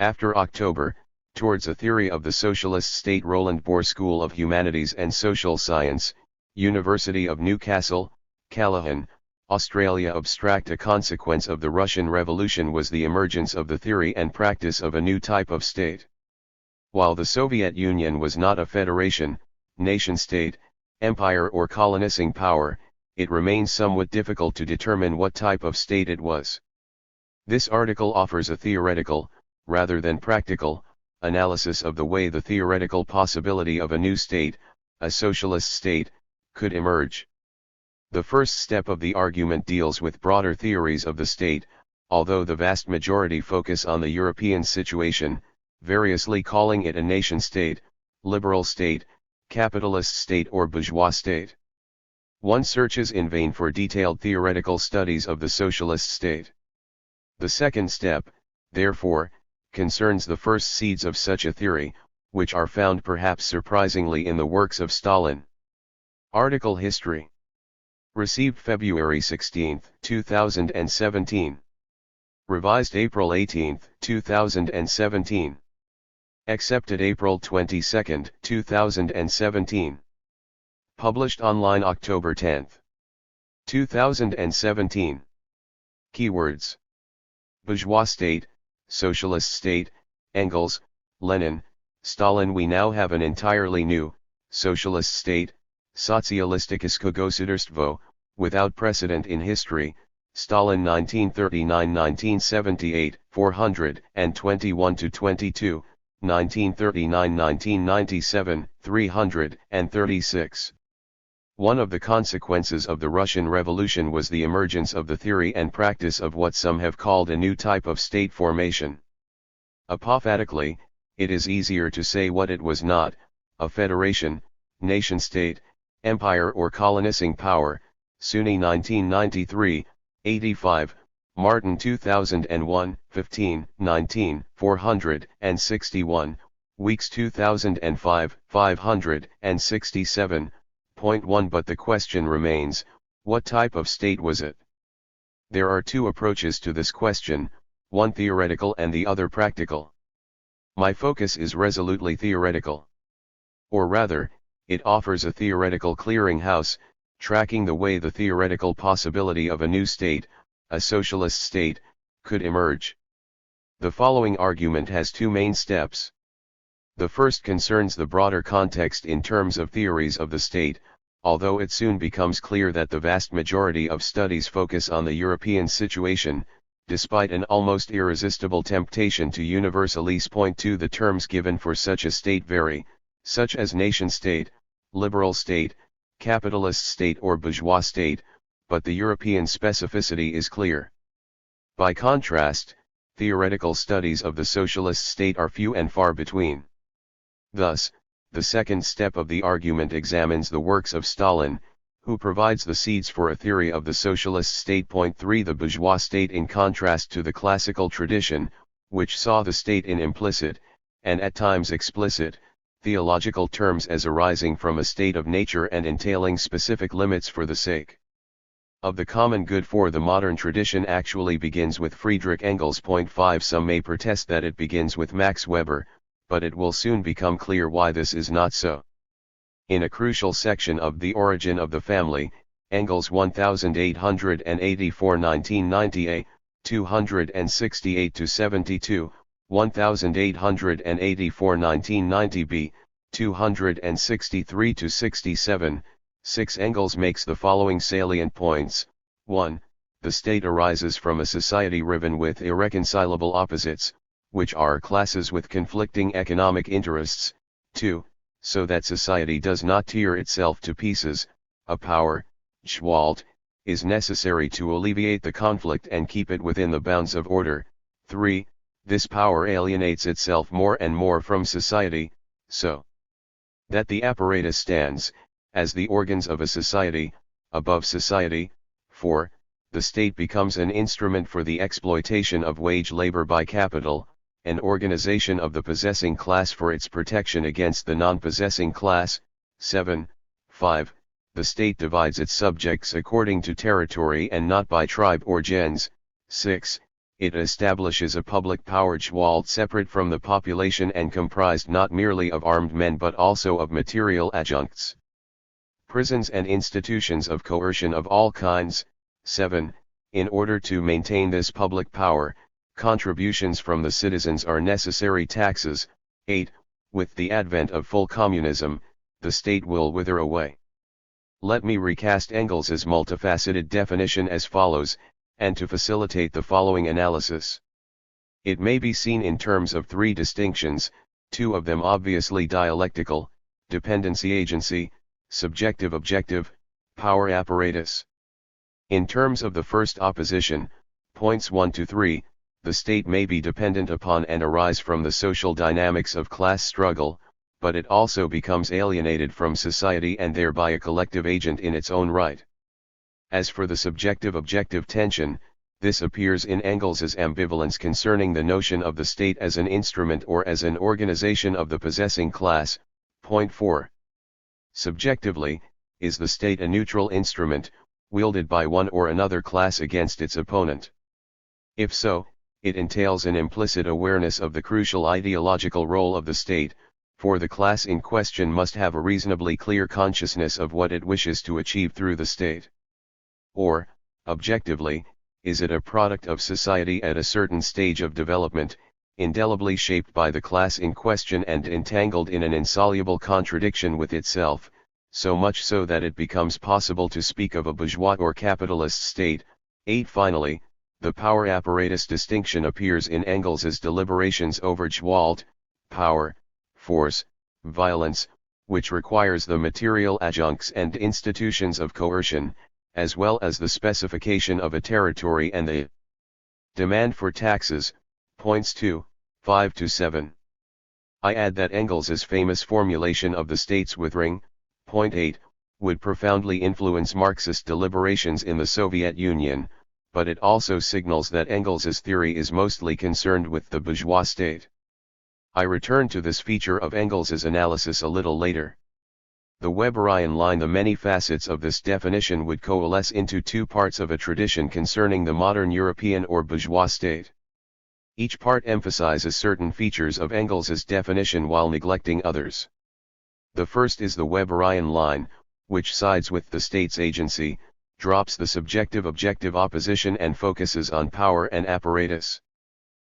After October, towards a theory of the socialist state. Roland, Boer School of Humanities and Social Science, University of Newcastle, Callaghan, Australia. Abstract. A consequence of the Russian Revolution was the emergence of the theory and practice of a new type of state. While the Soviet Union was not a federation, nation-state, empire or colonizing power, it remains somewhat difficult to determine what type of state it was. This article offers a theoretical, rather than practical, analysis of the way the theoretical possibility of a new state, a socialist state, could emerge. The first step of the argument deals with broader theories of the state, although the vast majority focus on the European situation, variously calling it a nation-state, liberal state, capitalist state or bourgeois state. One searches in vain for detailed theoretical studies of the socialist state. The second step, therefore, concerns the first seeds of such a theory, which are found perhaps surprisingly in the works of Stalin. Article History. Received February 16, 2017. Revised April 18, 2017. Accepted April 22, 2017. Published online October 10, 2017. Keywords: bourgeois state, socialist state, Engels, Lenin, Stalin. We now have an entirely new, socialist state, Sozialistisches Gospodarstvo, without precedent in history. Stalin 1939-1978, 421-22, 1939-1997, 336. One of the consequences of the Russian Revolution was the emergence of the theory and practice of what some have called a new type of state formation. Apophatically, it is easier to say what it was not: a federation, nation-state, empire or colonizing power. Sunni 1993, 85, Martin 2001, 15, 19, 461, Weeks 2005, 567.1. But the question remains, what type of state was it? There are two approaches to this question, one theoretical and the other practical. My focus is resolutely theoretical. Or rather, it offers a theoretical clearinghouse, tracking the way the theoretical possibility of a new state, a socialist state, could emerge. The following argument has two main steps. The first concerns the broader context in terms of theories of the state, although it soon becomes clear that the vast majority of studies focus on the European situation, despite an almost irresistible temptation to universally point to the terms given for such a state vary, such as nation-state, liberal state, capitalist state or bourgeois state, but the European specificity is clear. By contrast, theoretical studies of the socialist state are few and far between. Thus, the second step of the argument examines the works of Stalin, who provides the seeds for a theory of the socialist state. Point 3. The bourgeois state, in contrast to the classical tradition, which saw the state in implicit, and at times explicit, theological terms as arising from a state of nature and entailing specific limits for the sake of the common good. For the modern tradition actually begins with Friedrich Engels. Point 5. Some may protest that it begins with Max Weber, but it will soon become clear why this is not so. In a crucial section of The Origin of the Family, Engels 1884-1990a, 268-72, 1884-1990b, 263-67, 6. Engels makes the following salient points. 1. The state arises from a society riven with irreconcilable opposites, which are classes with conflicting economic interests. 2. So that society does not tear itself to pieces, a power, Gewalt, is necessary to alleviate the conflict and keep it within the bounds of order. 3. This power alienates itself more and more from society, so that the apparatus stands, as the organs of a society, above society. 4. The state becomes an instrument for the exploitation of wage labor by capital, an organization of the possessing class for its protection against the non-possessing class. 7. 5. The state divides its subjects according to territory and not by tribe or gens. 6. it establishes a public Powergewalt separate from the population and comprised not merely of armed men but also of material adjuncts. Prisons and institutions of coercion of all kinds. 7. In order to maintain this public power, contributions from the citizens are necessary. Taxes. 8. With the advent of full communism, the state will wither away. Let me recast Engels's multifaceted definition as follows, and to facilitate the following analysis. It may be seen in terms of three distinctions, two of them obviously dialectical: dependency-agency, subjective-objective, power apparatus. In terms of the first opposition, points 1 to 3, the state may be dependent upon and arise from the social dynamics of class struggle, but it also becomes alienated from society and thereby a collective agent in its own right. As for the subjective-objective tension, this appears in Engels's ambivalence concerning the notion of the state as an instrument or as an organization of the possessing class. Point 4. Subjectively, is the state a neutral instrument, wielded by one or another class against its opponent? If so, it entails an implicit awareness of the crucial ideological role of the state, for the class in question must have a reasonably clear consciousness of what it wishes to achieve through the state. Or, objectively, is it a product of society at a certain stage of development, indelibly shaped by the class in question and entangled in an insoluble contradiction with itself, so much so that it becomes possible to speak of a bourgeois or capitalist state? 8. Finally, the power apparatus distinction appears in Engels's deliberations over Gewalt, power, force, violence, which requires the material adjuncts and institutions of coercion, as well as the specification of a territory and the demand for taxes. Points 2, 5 to 7. I add that Engels's famous formulation of the state's withering, point 8, would profoundly influence Marxist deliberations in the Soviet Union, but it also signals that Engels's theory is mostly concerned with the bourgeois state. I return to this feature of Engels's analysis a little later. The Weberian line. The many facets of this definition would coalesce into two parts of a tradition concerning the modern European or bourgeois state. Each part emphasizes certain features of Engels's definition while neglecting others. The first is the Weberian line, which sides with the state's agency, drops the subjective-objective opposition and focuses on power and apparatus.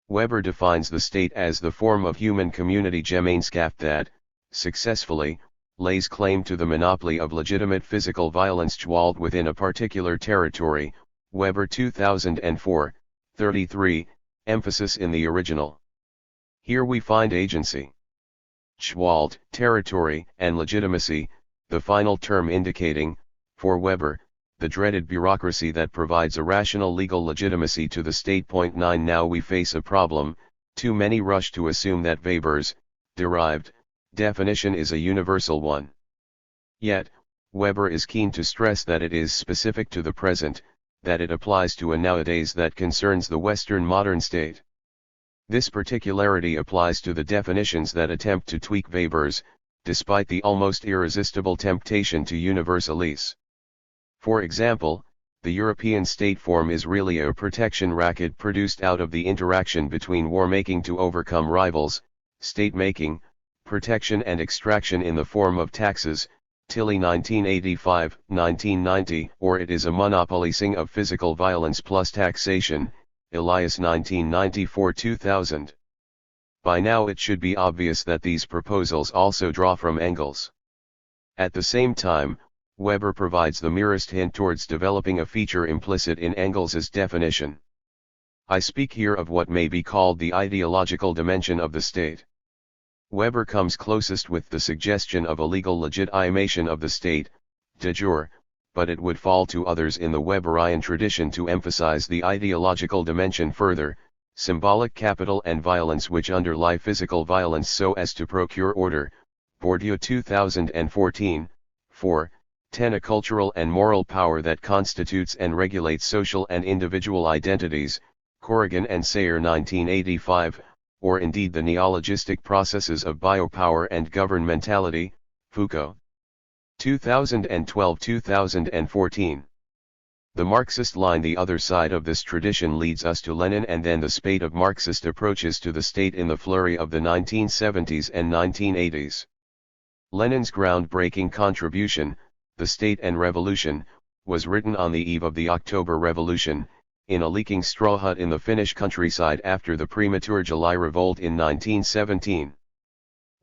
Weber defines the state as the form of human community Gemeinschaft that, successfully, lays claim to the monopoly of legitimate physical violence Gewalt within a particular territory. Weber 2004, 33, emphasis in the original. Here we find agency, Gewalt, territory, and legitimacy, the final term indicating, for Weber, the dreaded bureaucracy that provides a rational legal legitimacy to the state. Point 9. Now we face a problem. Too many rush to assume that Weber's derived definition is a universal one. Yet, Weber is keen to stress that it is specific to the present, that it applies to a nowadays that concerns the Western modern state. This particularity applies to the definitions that attempt to tweak Weber's, despite the almost irresistible temptation to universalise. For example, the European state form is really a protection racket produced out of the interaction between war-making to overcome rivals, state-making, protection and extraction in the form of taxes, Tilly 1985, 1990, or it is a monopolicing of physical violence plus taxation, Elias 1994-2000. By now it should be obvious that these proposals also draw from Engels. At the same time, Weber provides the merest hint towards developing a feature implicit in Engels's definition. I speak here of what may be called the ideological dimension of the state. Weber comes closest with the suggestion of a legal legitimation of the state, de jure, but it would fall to others in the Weberian tradition to emphasize the ideological dimension further, symbolic capital and violence which underlie physical violence so as to procure order. Bourdieu 2014, 4. 10. A cultural and moral power that constitutes and regulates social and individual identities, Corrigan and Sayer 1985, or indeed the neologistic processes of biopower and governmentality, Foucault 2012-2014. The Marxist line, the other side of this tradition, leads us to Lenin and then the spate of Marxist approaches to the state in the flurry of the 1970s and 1980s. Lenin's groundbreaking contribution, The State and Revolution, was written on the eve of the October Revolution, in a leaking straw hut in the Finnish countryside after the premature July Revolt in 1917.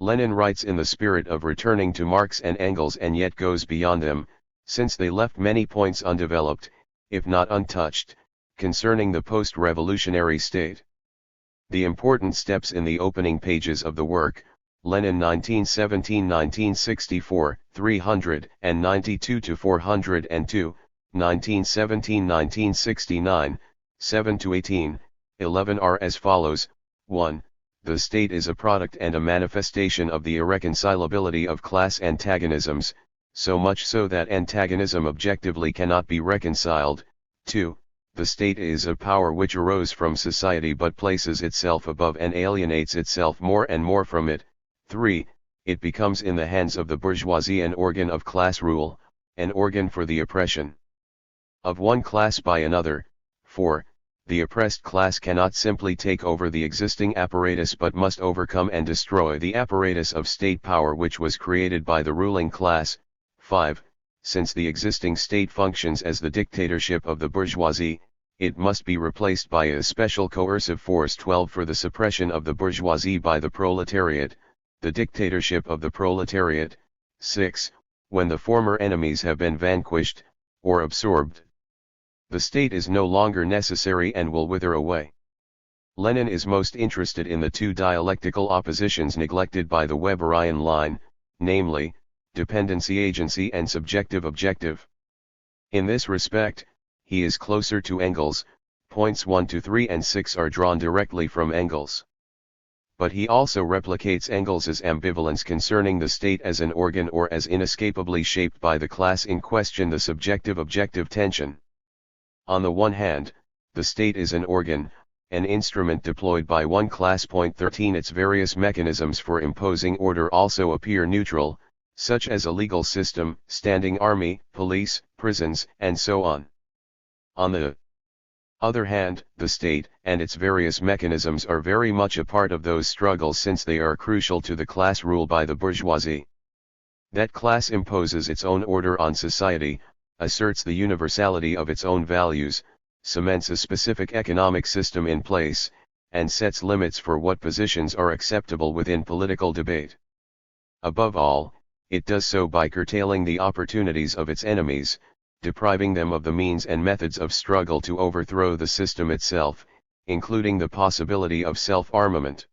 Lenin writes in the spirit of returning to Marx and Engels, and yet goes beyond them, since they left many points undeveloped, if not untouched, concerning the post-revolutionary state. The important steps in the opening pages of the work, Lenin 1917-1964, 392-402, 1917-1969, 7-18, 11 are as follows: 1. The state is a product and a manifestation of the irreconcilability of class antagonisms, so much so that antagonism objectively cannot be reconciled. 2. The state is a power which arose from society but places itself above and alienates itself more and more from it. 3. It becomes in the hands of the bourgeoisie an organ of class rule, an organ for the oppression of one class by another. 4. The oppressed class cannot simply take over the existing apparatus but must overcome and destroy the apparatus of state power which was created by the ruling class. 5. Since the existing state functions as the dictatorship of the bourgeoisie, it must be replaced by a special coercive force. 12. For the suppression of the bourgeoisie by the proletariat, the dictatorship of the proletariat. 6. When the former enemies have been vanquished, or absorbed, the state is no longer necessary and will wither away. Lenin is most interested in the two dialectical oppositions neglected by the Weberian line, namely, dependency-agency and subjective-objective. In this respect, he is closer to Engels. Points 1 to 3 and 6 are drawn directly from Engels. But he also replicates Engels's ambivalence concerning the state as an organ or as inescapably shaped by the class in question, the subjective-objective tension. On the one hand, the state is an organ, an instrument deployed by one class. Point 13. Its various mechanisms for imposing order also appear neutral, such as a legal system, standing army, police, prisons, and so on. On the other hand, the state and its various mechanisms are very much a part of those struggles, since they are crucial to the class rule by the bourgeoisie. That class imposes its own order on society, asserts the universality of its own values, cements a specific economic system in place, and sets limits for what positions are acceptable within political debate. Above all, it does so by curtailing the opportunities of its enemies, depriving them of the means and methods of struggle to overthrow the system itself, including the possibility of self-armament.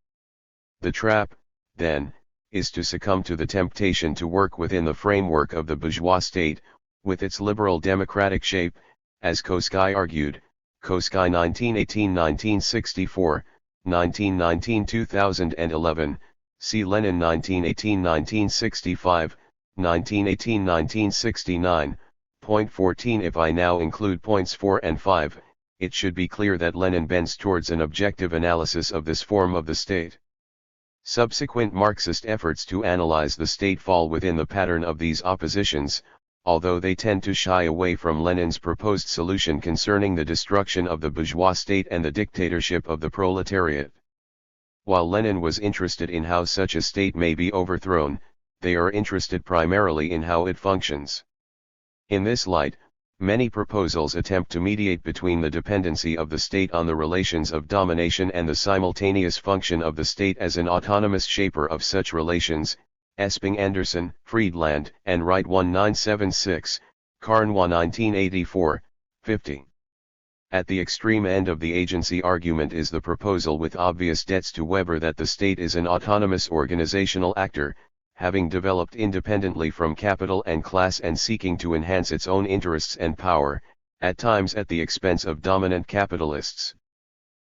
The trap, then, is to succumb to the temptation to work within the framework of the bourgeois state, with its liberal democratic shape, as Koski argued, Koski 1918-1964, 1919-2011, see Lenin 1918-1965, 1918-1969. Point 14. If I now include points 4 and 5, it should be clear that Lenin bends towards an objective analysis of this form of the state. Subsequent Marxist efforts to analyze the state fall within the pattern of these oppositions, although they tend to shy away from Lenin's proposed solution concerning the destruction of the bourgeois state and the dictatorship of the proletariat. While Lenin was interested in how such a state may be overthrown, they are interested primarily in how it functions. In this light, many proposals attempt to mediate between the dependency of the state on the relations of domination and the simultaneous function of the state as an autonomous shaper of such relations. Esping Anderson, Friedland, and Wright 1976, Carnoy 1984, 50. At the extreme end of the agency argument is the proposal with obvious debts to Weber that the state is an autonomous organizational actor, having developed independently from capital and class and seeking to enhance its own interests and power, at times at the expense of dominant capitalists.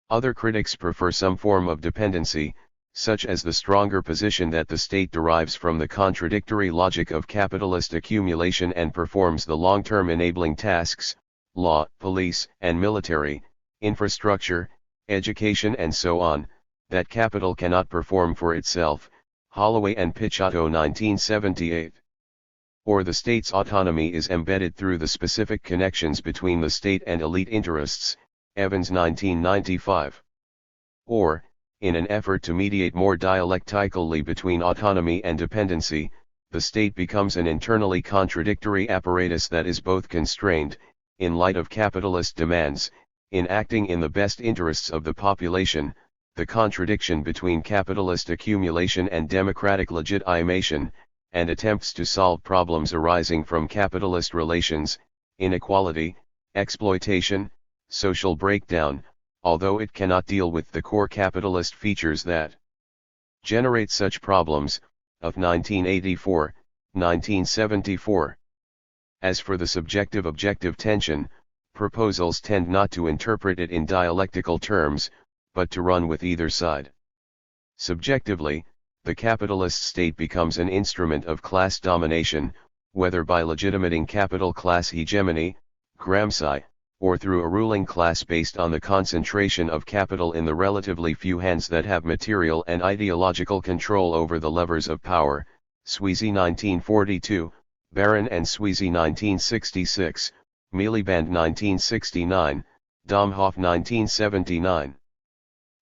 Other critics prefer some form of dependency, such as the stronger position that the state derives from the contradictory logic of capitalist accumulation and performs the long-term enabling tasks, law, police, and military, infrastructure, education and so on, that capital cannot perform for itself. Holloway and Picciotto 1978. or the state's autonomy is embedded through the specific connections between the state and elite interests, Evans 1995. Or, in an effort to mediate more dialectically between autonomy and dependency, the state becomes an internally contradictory apparatus that is both constrained, in light of capitalist demands, in acting in the best interests of the population, the contradiction between capitalist accumulation and democratic legitimation, and attempts to solve problems arising from capitalist relations, inequality, exploitation, social breakdown, although it cannot deal with the core capitalist features that generate such problems, of 1984, 1974. As for the subjective-objective tension, proposals tend not to interpret it in dialectical terms, but to run with either side. Subjectively, the capitalist state becomes an instrument of class domination, whether by legitimating capital class hegemony, Gramsci, or through a ruling class based on the concentration of capital in the relatively few hands that have material and ideological control over the levers of power, Sweezy 1942, Barron and Sweezy 1966, Miliband 1969, Domhoff 1979.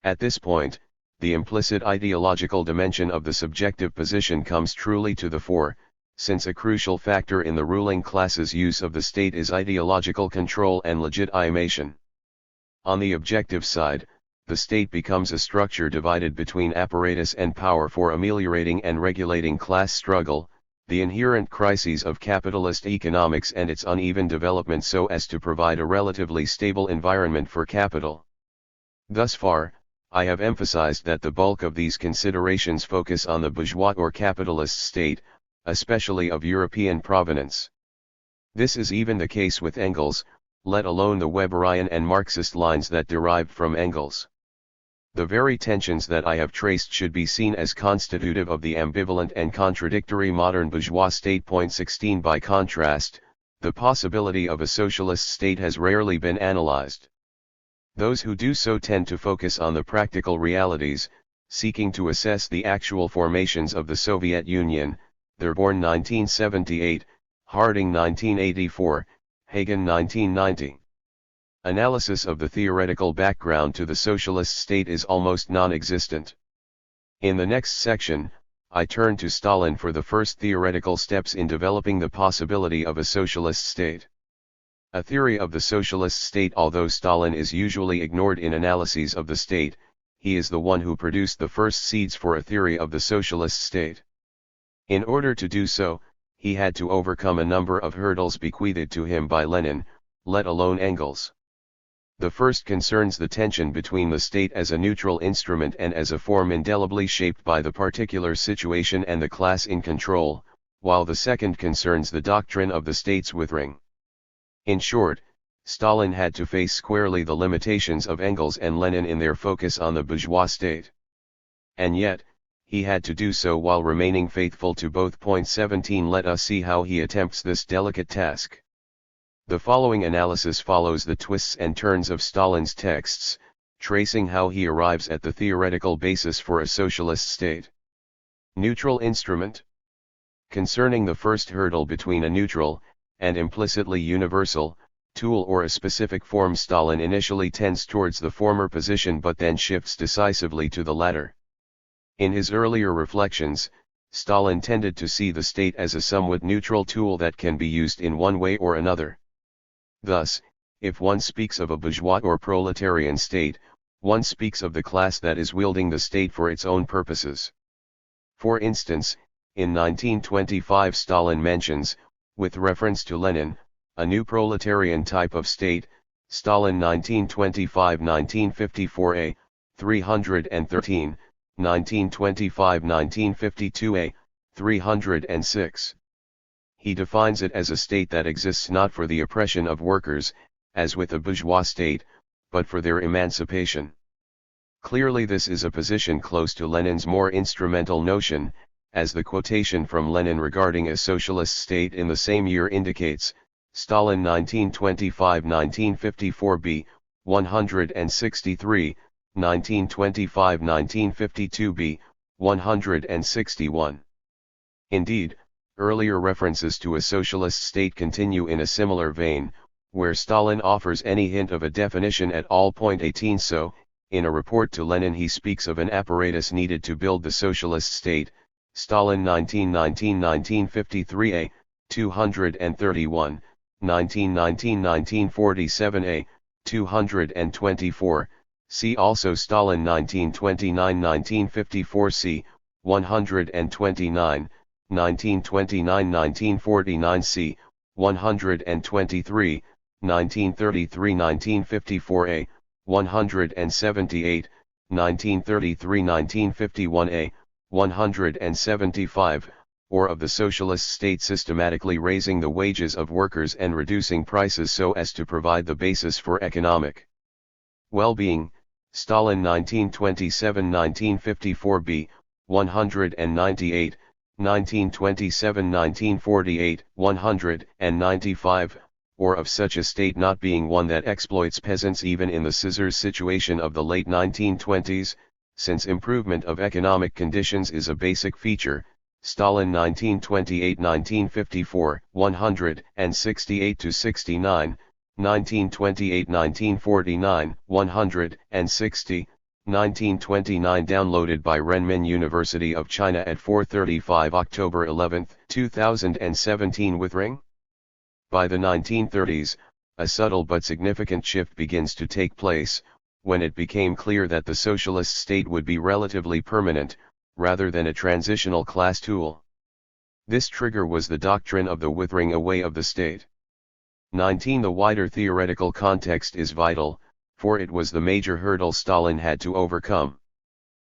At this point, the implicit ideological dimension of the subjective position comes truly to the fore, since a crucial factor in the ruling class's use of the state is ideological control and legitimation. On the objective side, the state becomes a structure divided between apparatus and power for ameliorating and regulating class struggle, the inherent crises of capitalist economics and its uneven development so as to provide a relatively stable environment for capital. Thus far, I have emphasized that the bulk of these considerations focus on the bourgeois or capitalist state, especially of European provenance. This is even the case with Engels, let alone the Weberian and Marxist lines that derived from Engels. The very tensions that I have traced should be seen as constitutive of the ambivalent and contradictory modern bourgeois state. 16 By contrast, the possibility of a socialist state has rarely been analyzed. Those who do so tend to focus on the practical realities, seeking to assess the actual formations of the Soviet Union, Third-Born 1978, Harding 1984, Hagen 1990. Analysis of the theoretical background to the socialist state is almost non-existent. In the next section, I turn to Stalin for the first theoretical steps in developing the possibility of a socialist state. A theory of the socialist state. Although Stalin is usually ignored in analyses of the state, he is the one who produced the first seeds for a theory of the socialist state. In order to do so, he had to overcome a number of hurdles bequeathed to him by Lenin, let alone Engels. The first concerns the tension between the state as a neutral instrument and as a form indelibly shaped by the particular situation and the class in control, while the second concerns the doctrine of the state's withering. In short, Stalin had to face squarely the limitations of Engels and Lenin in their focus on the bourgeois state. And yet, he had to do so while remaining faithful to both. 17 Let us see how he attempts this delicate task. The following analysis follows the twists and turns of Stalin's texts, tracing how he arrives at the theoretical basis for a socialist state. Neutral instrument. Concerning the first hurdle between a neutral, and implicitly universal, tool or a specific form, Stalin initially tends towards the former position but then shifts decisively to the latter. In his earlier reflections, Stalin tended to see the state as a somewhat neutral tool that can be used in one way or another. Thus, if one speaks of a bourgeois or proletarian state, one speaks of the class that is wielding the state for its own purposes. For instance, in 1925 Stalin mentions, with reference to Lenin, a new proletarian type of state, Stalin 1925-1954a, 313, 1925-1952a, 306. He defines it as a state that exists not for the oppression of workers, as with a bourgeois state, but for their emancipation. Clearly this is a position close to Lenin's more instrumental notion, as the quotation from Lenin regarding a socialist state in the same year indicates, Stalin 1925-1954b, 163, 1925-1952b, 161. Indeed, Earlier references to a socialist state continue in a similar vein, where Stalin offers any hint of a definition at all. 18 So, in a report to Lenin he speaks of an apparatus needed to build the socialist state. Stalin 1919-1953a, 231, 1919-1947a, 224, see also Stalin 1929-1954c, 129, 1929-1949c, 123, 1933-1954a, 178, 1933-1951a, 175, or of the socialist state systematically raising the wages of workers and reducing prices so as to provide the basis for economic well-being. Stalin 1927-1954b, 198, 1927-1948, 195, or of such a state not being one that exploits peasants even in the scissors situation of the late 1920s, since improvement of economic conditions is a basic feature. Stalin 1928-1954, 168-69, 1928-1949, 160, 1929 downloaded by Renmin University of China at 4:35 October 11, 2017 with Ring. By the 1930s, a subtle but significant shift begins to take place, when it became clear that the socialist state would be relatively permanent, rather than a transitional class tool. This trigger was the doctrine of the withering away of the state. 19 The wider theoretical context is vital, for it was the major hurdle Stalin had to overcome.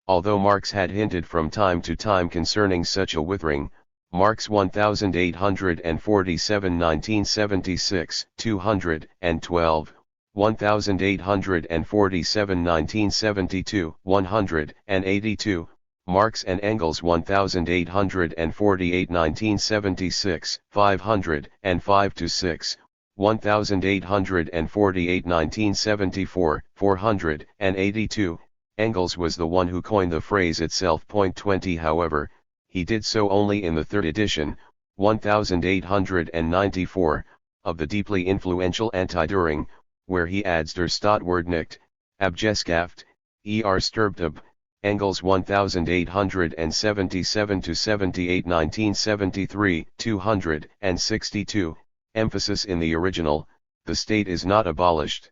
Although Marx had hinted from time to time concerning such a withering, Marx 1847 1976, 212, 1847 1972, 182, Marx and Engels 1848 1976, 505-6, 1848 1974, 482, Engels was the one who coined the phrase itself. 20 However, he did so only in the third edition, 1894, of the deeply influential Anti-Düring, where he adds der Staatwert nicht, Abgeschaft, Stirbtab, Engels 1877-78 1973, 262, emphasis in the original, the state is not abolished.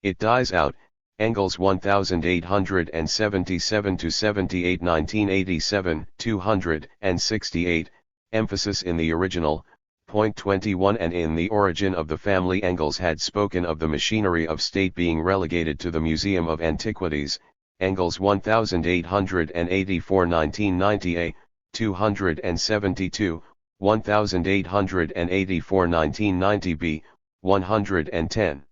It dies out, Engels 1877-78 1987, 268, emphasis in the original, point 21 and in The Origin of the Family Engels had spoken of the machinery of state being relegated to the Museum of Antiquities, Engels 1884 1990a, 272, 1884 1990b, 110.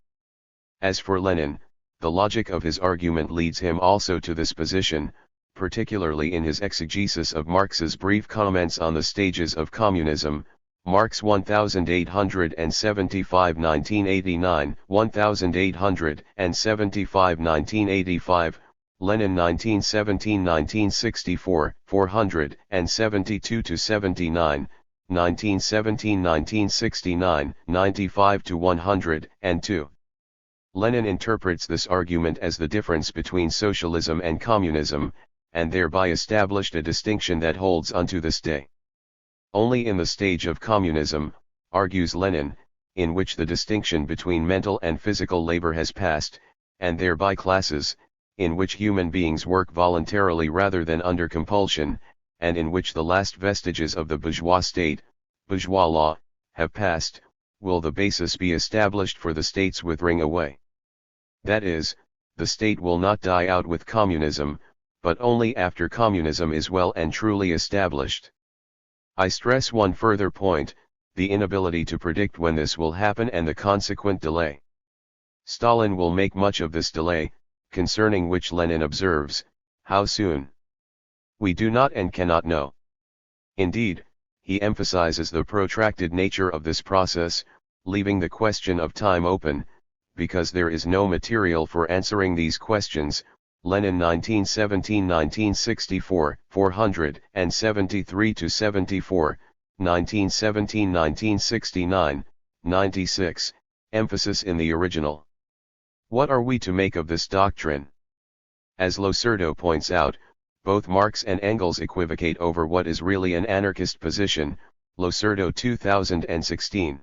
As for Lenin, the logic of his argument leads him also to this position, particularly in his exegesis of Marx's brief comments on the stages of communism, Marx 1875 1989, 1875 1985, Lenin 1917-1964, 472-79, 1917-1969, 95-102. Lenin interprets this argument as the difference between socialism and communism, and thereby established a distinction that holds unto this day. Only in the stage of communism, argues Lenin, in which the distinction between mental and physical labor has passed, and thereby classes, in which human beings work voluntarily rather than under compulsion, and in which the last vestiges of the bourgeois state, bourgeois law, have passed, will the basis be established for the state's withering away. That is, the state will not die out with communism, but only after communism is well and truly established. I stress one further point, the inability to predict when this will happen and the consequent delay. Stalin will make much of this delay, concerning which Lenin observes, how soon? We do not and cannot know. Indeed, he emphasizes the protracted nature of this process, leaving the question of time open, because there is no material for answering these questions. Lenin 1917-1964, 473-74, 1917-1969, 96, emphasis in the original. What are we to make of this doctrine? As Losurdo points out, both Marx and Engels equivocate over what is really an anarchist position, Losurdo 2016.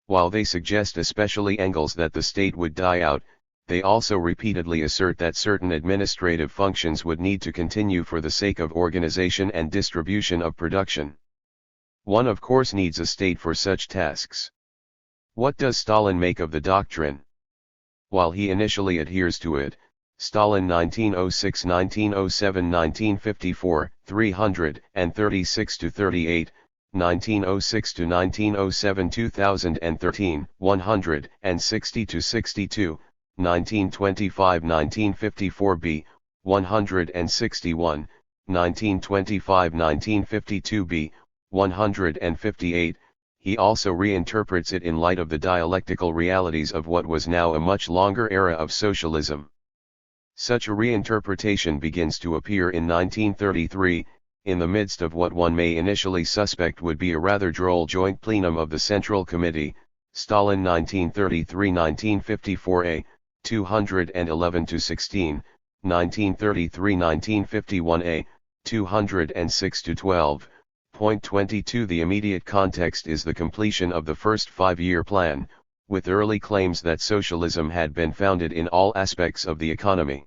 While they suggest, especially Engels, that the state would die out, they also repeatedly assert that certain administrative functions would need to continue for the sake of organization and distribution of production. One of course needs a state for such tasks. What does Stalin make of the doctrine? While he initially adheres to it, Stalin 1906, 1907, 1954, 336-38, 1906 to 1907, 2013, 160-62, 1925-1954b, 161, 1925-1952b, 158, he also reinterprets it in light of the dialectical realities of what was now a much longer era of socialism. Such a reinterpretation begins to appear in 1933, in the midst of what one may initially suspect would be a rather droll joint plenum of the Central Committee, Stalin 1933-1954a, 211-16, 1933-1951a, 206-12. Point 22. The immediate context is the completion of the first five-year plan, with early claims that socialism had been founded in all aspects of the economy.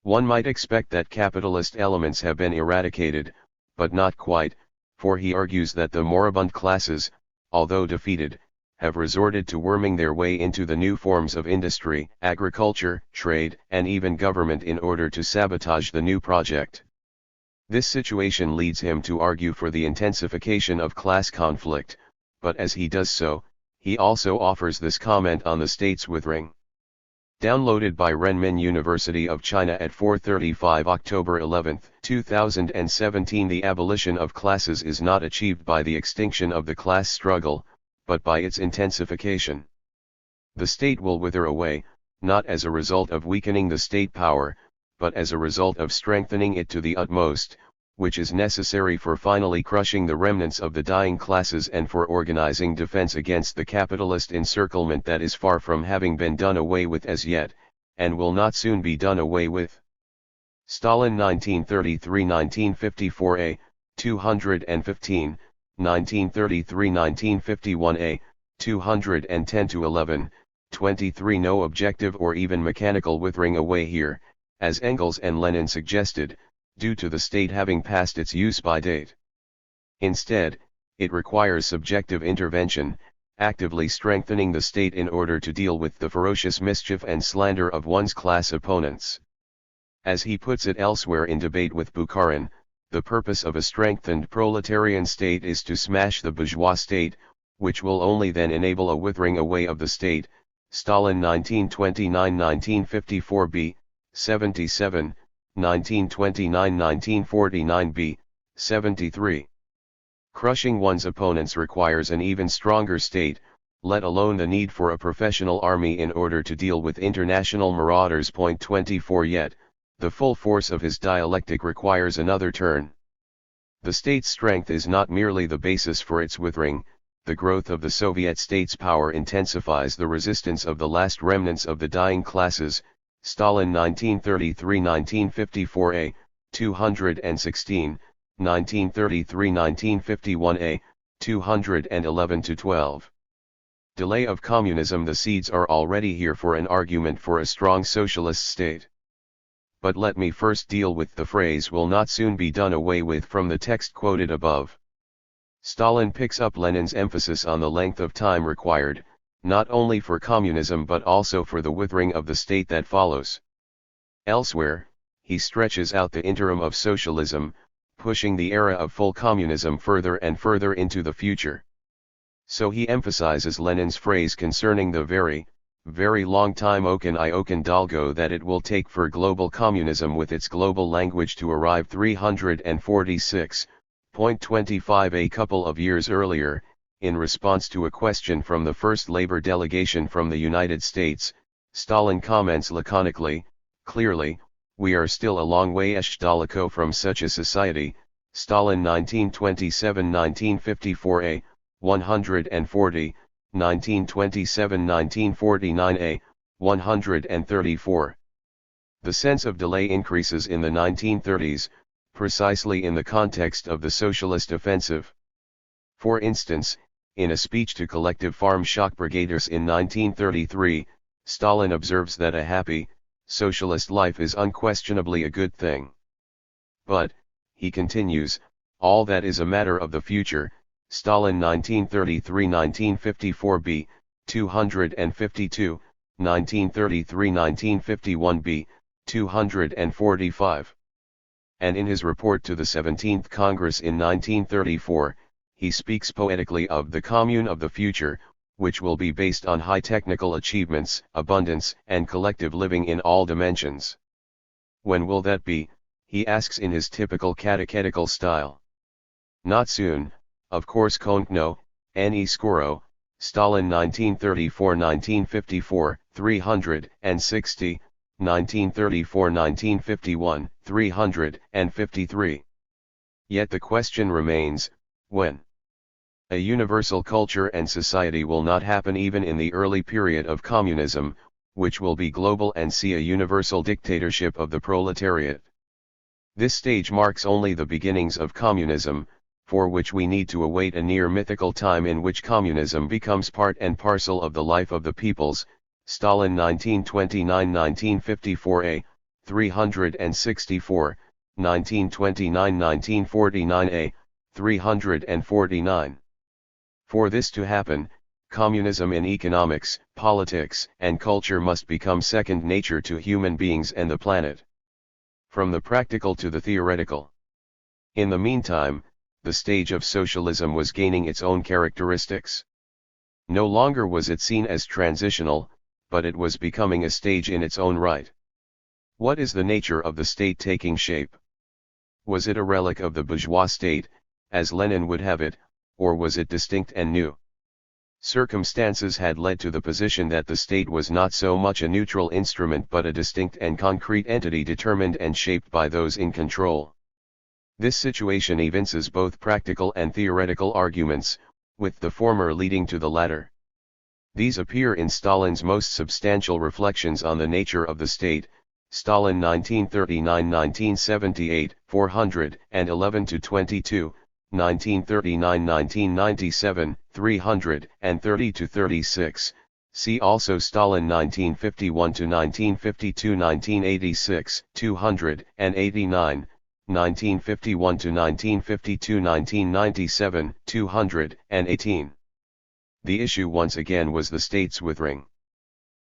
One might expect that capitalist elements have been eradicated, but not quite, for he argues that the moribund classes, although defeated, have resorted to worming their way into the new forms of industry, agriculture, trade, and even government in order to sabotage the new project. This situation leads him to argue for the intensification of class conflict, but as he does so, he also offers this comment on the state's withering. Downloaded by Renmin University of China at 4:35 October 11, 2017. The abolition of classes is not achieved by the extinction of the class struggle, but by its intensification. The state will wither away, not as a result of weakening the state power, but as a result of strengthening it to the utmost, which is necessary for finally crushing the remnants of the dying classes and for organizing defense against the capitalist encirclement that is far from having been done away with as yet, and will not soon be done away with. Stalin 1933-1954a, 215, 1933-1951a, 210-11, 23. No objective or even mechanical withering away here, as Engels and Lenin suggested, due to the state having passed its use-by date. Instead, it requires subjective intervention, actively strengthening the state in order to deal with the ferocious mischief and slander of one's class opponents. As he puts it elsewhere in debate with Bukharin, the purpose of a strengthened proletarian state is to smash the bourgeois state, which will only then enable a withering away of the state. Stalin 1929-1954b, 77, 1929-1949b, 73. Crushing one's opponents requires an even stronger state, let alone the need for a professional army in order to deal with international marauders. Point 24. Yet, the full force of his dialectic requires another turn. The state's strength is not merely the basis for its withering. The growth of the Soviet state's power intensifies the resistance of the last remnants of the dying classes. Stalin 1933-1954a, 216, 1933-1951a, 211-12. Delay of communism. The seeds are already here for an argument for a strong socialist state. But let me first deal with the phrase "will not soon be done away with" from the text quoted above. Stalin picks up Lenin's emphasis on the length of time required, not only for communism but also for the withering of the state that follows. Elsewhere, he stretches out the interim of socialism, pushing the era of full communism further and further into the future. So he emphasizes Lenin's phrase concerning the very, very long time okan dalgo that it will take for global communism with its global language to arrive. 346.25. A couple of years earlier, in response to a question from the first labor delegation from the United States, Stalin comments laconically, "Clearly, we are still a long way daleko from such a society, Stalin 1927-1954a, 140, 1927-1949a, 134. The sense of delay increases in the 1930s, precisely in the context of the socialist offensive. For instance, in a speech to collective farm shock brigaders in 1933, Stalin observes that a happy, socialist life is unquestionably a good thing. But, he continues, all that is a matter of the future. Stalin 1933-1954b, 252, 1933-1951b, 245. And in his report to the 17th Congress in 1934, he speaks poetically of the commune of the future, which will be based on high technical achievements, abundance, and collective living in all dimensions. When will that be? He asks in his typical catechetical style. Not soon, of course. Konkno, N.E. Skoro, Stalin 1934-1954, 360, 1934-1951, 353. Yet the question remains, when? A universal culture and society will not happen even in the early period of communism, which will be global and see a universal dictatorship of the proletariat. This stage marks only the beginnings of communism, for which we need to await a near mythical time in which communism becomes part and parcel of the life of the peoples. Stalin 1929-1954a, 364, 1929-1949a, 349. For this to happen, communism in economics, politics, and culture must become second nature to human beings and the planet. From the practical to the theoretical. In the meantime, the stage of socialism was gaining its own characteristics. No longer was it seen as transitional, but it was becoming a stage in its own right. What is the nature of the state taking shape? Was it a relic of the bourgeois state, as Lenin would have it, or was it distinct and new? Circumstances had led to the position that the state was not so much a neutral instrument but a distinct and concrete entity determined and shaped by those in control. This situation evinces both practical and theoretical arguments, with the former leading to the latter. These appear in Stalin's most substantial reflections on the nature of the state, Stalin 1939-1978, 411-22, 1939-1997, 330-36, see also Stalin 1951-1952, 1986, 289, 1951-1952, 1997, 218. The issue once again was the state's withering.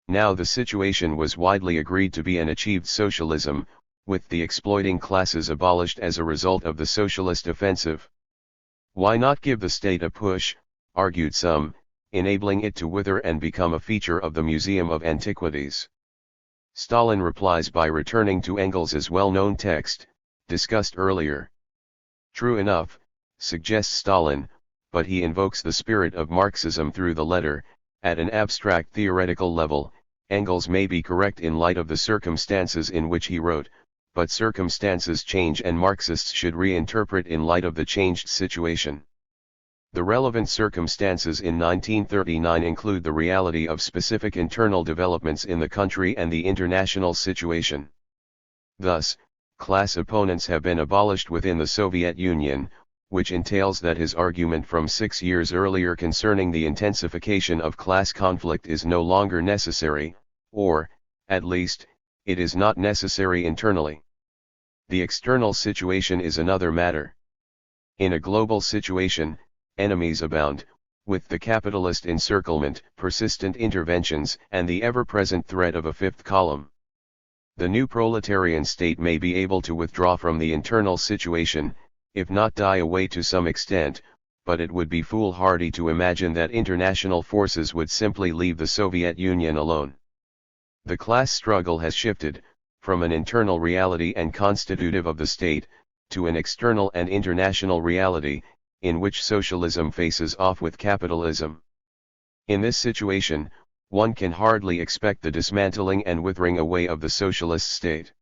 Now the situation was widely agreed to be an achieved socialism, with the exploiting classes abolished as a result of the socialist offensive. Why not give the state a push, argued some, enabling it to wither and become a feature of the Museum of Antiquities? Stalin replies by returning to Engels's well-known text, discussed earlier. True enough, suggests Stalin, but he invokes the spirit of Marxism through the letter. At an abstract theoretical level, Engels may be correct in light of the circumstances in which he wrote, but circumstances change and Marxists should reinterpret in light of the changed situation. The relevant circumstances in 1939 include the reality of specific internal developments in the country and the international situation. Thus, class opponents have been abolished within the Soviet Union, which entails that his argument from 6 years earlier concerning the intensification of class conflict is no longer necessary, or, at least, it is not necessary internally. The external situation is another matter. In a global situation, enemies abound, with the capitalist encirclement, persistent interventions, and the ever-present threat of a fifth column. The new proletarian state may be able to withdraw from the internal situation, if not die away to some extent, but it would be foolhardy to imagine that international forces would simply leave the Soviet Union alone. The class struggle has shifted, from an internal reality and constitutive of the state, to an external and international reality, in which socialism faces off with capitalism. In this situation, one can hardly expect the dismantling and withering away of the socialist state.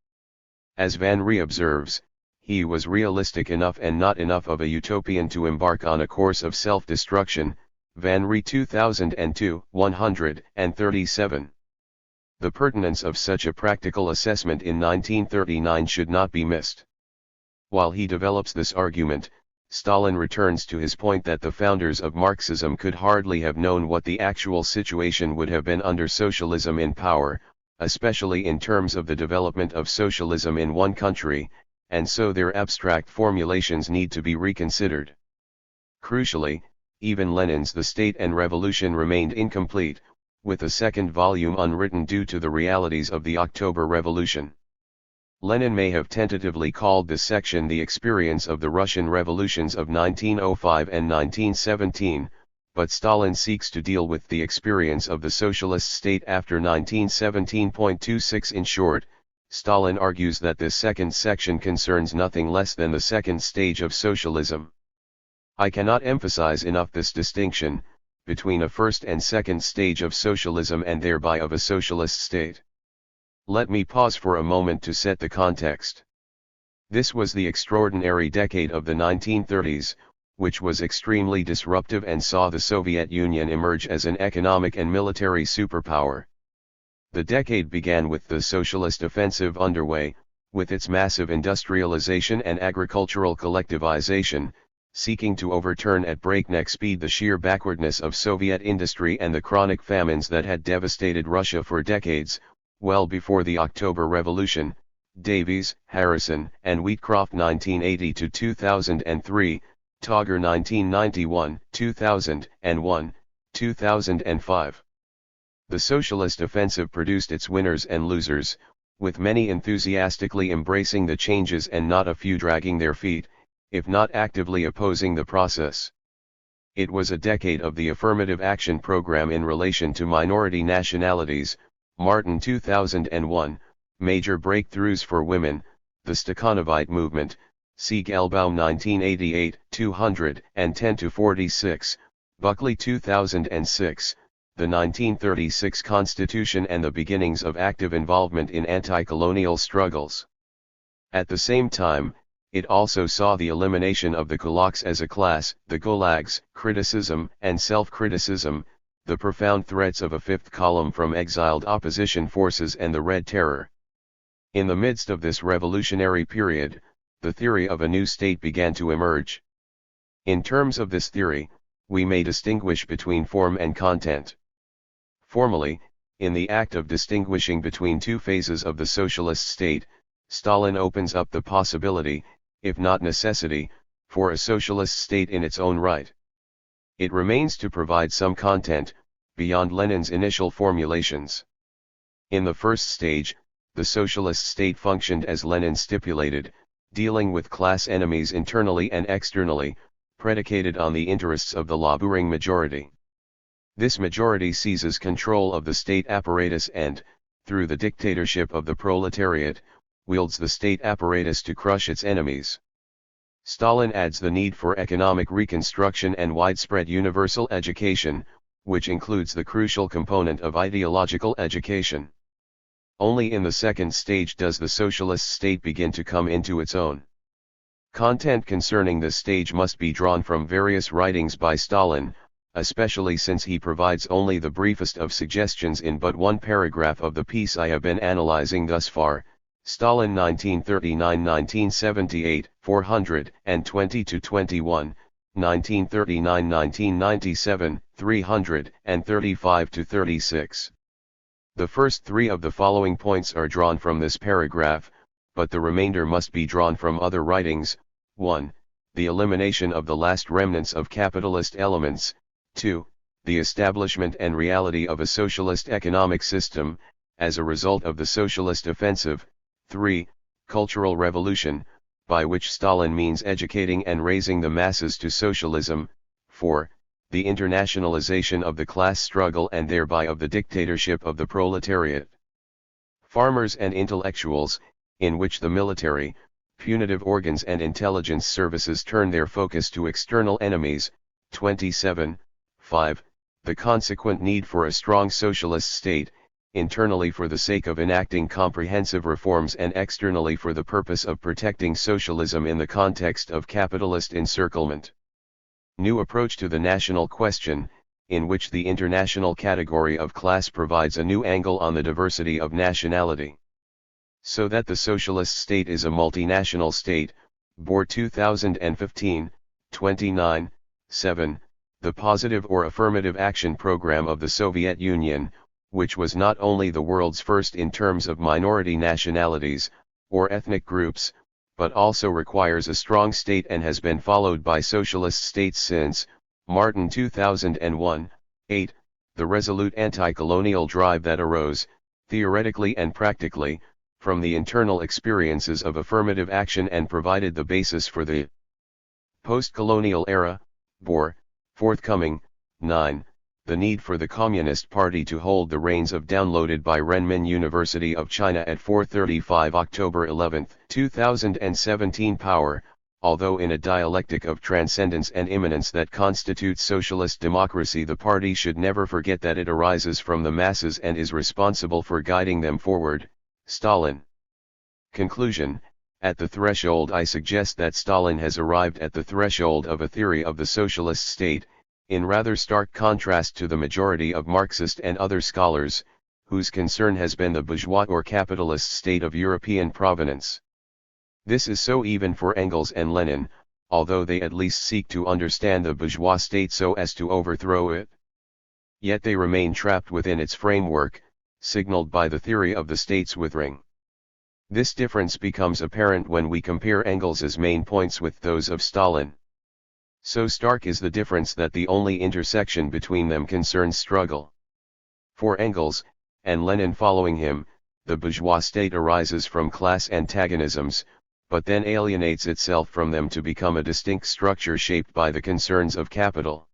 As Van Ree observes, he was realistic enough and not enough of a utopian to embark on a course of self-destruction. Van Ree 2002, 137. The pertinence of such a practical assessment in 1939 should not be missed. While he develops this argument, Stalin returns to his point that the founders of Marxism could hardly have known what the actual situation would have been under socialism in power, especially in terms of the development of socialism in one country, and so their abstract formulations need to be reconsidered. Crucially, even Lenin's The State and Revolution remained incomplete, with a second volume unwritten due to the realities of the October Revolution. Lenin may have tentatively called this section the experience of the Russian revolutions of 1905 and 1917, but Stalin seeks to deal with the experience of the socialist state after 1917.26. In short, Stalin argues that this second section concerns nothing less than the second stage of socialism. I cannot emphasize enough this distinction between a first and second stage of socialism and thereby of a socialist state. Let me pause for a moment to set the context. This was the extraordinary decade of the 1930s, which was extremely disruptive and saw the Soviet Union emerge as an economic and military superpower. The decade began with the socialist offensive underway, with its massive industrialization and agricultural collectivization, seeking to overturn at breakneck speed the sheer backwardness of Soviet industry and the chronic famines that had devastated Russia for decades, well before the October Revolution. Davies, Harrison, and Wheatcroft 1980-2003, Togger 1991, 2001, 2005. The socialist offensive produced its winners and losers, with many enthusiastically embracing the changes and not a few dragging their feet, if not actively opposing the process. It was a decade of the affirmative action program in relation to minority nationalities. Martin 2001, Major Breakthroughs for Women, the Stakhanovite Movement, Sieg Elbaum 1988, 210-46, Buckley 2006, the 1936 Constitution and the beginnings of active involvement in anti-colonial struggles. At the same time, it also saw the elimination of the kulaks as a class, the gulags, criticism and self-criticism, the profound threats of a fifth column from exiled opposition forces and the Red Terror. In the midst of this revolutionary period, the theory of a new state began to emerge. In terms of this theory, we may distinguish between form and content. Formally, in the act of distinguishing between two phases of the socialist state, Stalin opens up the possibility, if not necessity, for a socialist state in its own right. It remains to provide some content, beyond Lenin's initial formulations. In the first stage, the socialist state functioned as Lenin stipulated, dealing with class enemies internally and externally, predicated on the interests of the laboring majority. This majority seizes control of the state apparatus and, through the dictatorship of the proletariat, wields the state apparatus to crush its enemies. Stalin adds the need for economic reconstruction and widespread universal education, which includes the crucial component of ideological education. Only in the second stage does the socialist state begin to come into its own. Content concerning this stage must be drawn from various writings by Stalin, especially since he provides only the briefest of suggestions in but one paragraph of the piece I have been analyzing thus far. Stalin 1939-1978, 420-21, 1939-1997, 335-36. The first three of the following points are drawn from this paragraph, but the remainder must be drawn from other writings. 1. The elimination of the last remnants of capitalist elements. 2. The establishment and reality of a socialist economic system, as a result of the socialist offensive. 3. Cultural revolution, by which Stalin means educating and raising the masses to socialism. 4. The internationalization of the class struggle and thereby of the dictatorship of the proletariat. Farmers and intellectuals, in which the military, punitive organs and intelligence services turn their focus to external enemies. 27. 5. The consequent need for a strong socialist state, internally for the sake of enacting comprehensive reforms and externally for the purpose of protecting socialism in the context of capitalist encirclement. New approach to the national question, in which the international category of class provides a new angle on the diversity of nationality. So that the socialist state is a multinational state, Boer 2015, 29, 7, the positive or affirmative action program of the Soviet Union, which was not only the world's first in terms of minority nationalities, or ethnic groups, but also requires a strong state and has been followed by socialist states since, Martin 2001, 8, the resolute anti-colonial drive that arose, theoretically and practically, from the internal experiences of affirmative action and provided the basis for the post-colonial era, Boer, forthcoming, 9, the need for the Communist Party to hold the reins of downloaded by Renmin University of China at 4:35 October 11, 2017 power, although in a dialectic of transcendence and immanence that constitutes socialist democracy, the party should never forget that it arises from the masses and is responsible for guiding them forward. Stalin. Conclusion: at the threshold I suggest that Stalin has arrived at the threshold of a theory of the socialist state, in rather stark contrast to the majority of Marxist and other scholars, whose concern has been the bourgeois or capitalist state of European provenance. This is so even for Engels and Lenin, although they at least seek to understand the bourgeois state so as to overthrow it. Yet they remain trapped within its framework, signaled by the theory of the state's withering. This difference becomes apparent when we compare Engels's main points with those of Stalin. So stark is the difference that the only intersection between them concerns struggle. For Engels, and Lenin following him, the bourgeois state arises from class antagonisms, but then alienates itself from them to become a distinct structure shaped by the concerns of capital.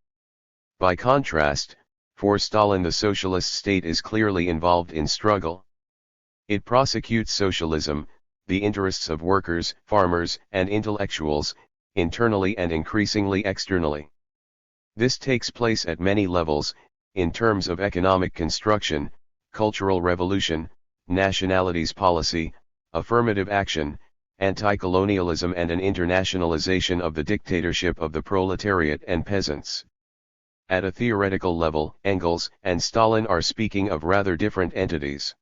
By contrast, for Stalin the socialist state is clearly involved in struggle. It prosecutes socialism, the interests of workers, farmers, and intellectuals, internally and increasingly externally. This takes place at many levels, in terms of economic construction, cultural revolution, nationalities policy, affirmative action, anti-colonialism and an internationalization of the dictatorship of the proletariat and peasants. At a theoretical level, Engels and Stalin are speaking of rather different entities.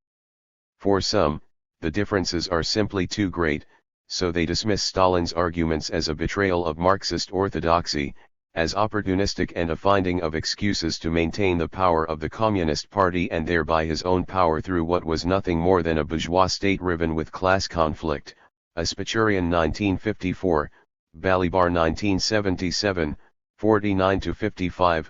For some, the differences are simply too great, so they dismiss Stalin's arguments as a betrayal of Marxist orthodoxy, as opportunistic and a finding of excuses to maintain the power of the Communist Party and thereby his own power through what was nothing more than a bourgeois state riven with class conflict. Aspachurian 1954, Balibar 1977, 49-55,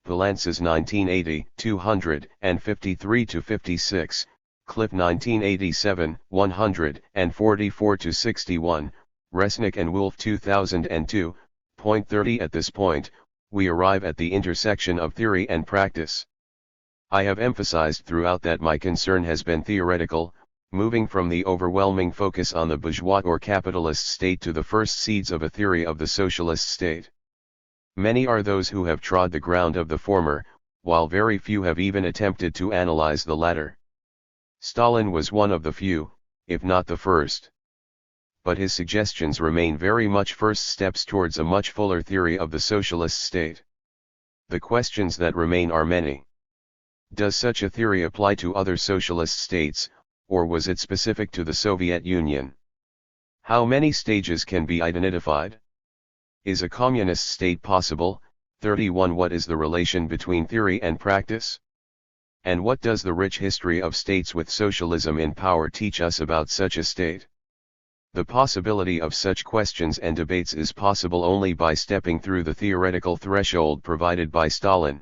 Palantzas 1980, 253-56, Cliff 1987, 144-61, Resnick and Wolf 2002, point 30. At this point, we arrive at the intersection of theory and practice. I have emphasized throughout that my concern has been theoretical, moving from the overwhelming focus on the bourgeois or capitalist state to the first seeds of a theory of the socialist state. Many are those who have trod the ground of the former, while very few have even attempted to analyze the latter. Stalin was one of the few, if not the first. But his suggestions remain very much first steps towards a much fuller theory of the socialist state. The questions that remain are many. Does such a theory apply to other socialist states, or was it specific to the Soviet Union? How many stages can be identified? Is a communist state possible? 31. What is the relation between theory and practice? And what does the rich history of states with socialism in power teach us about such a state? The possibility of such questions and debates is possible only by stepping through the theoretical threshold provided by Stalin.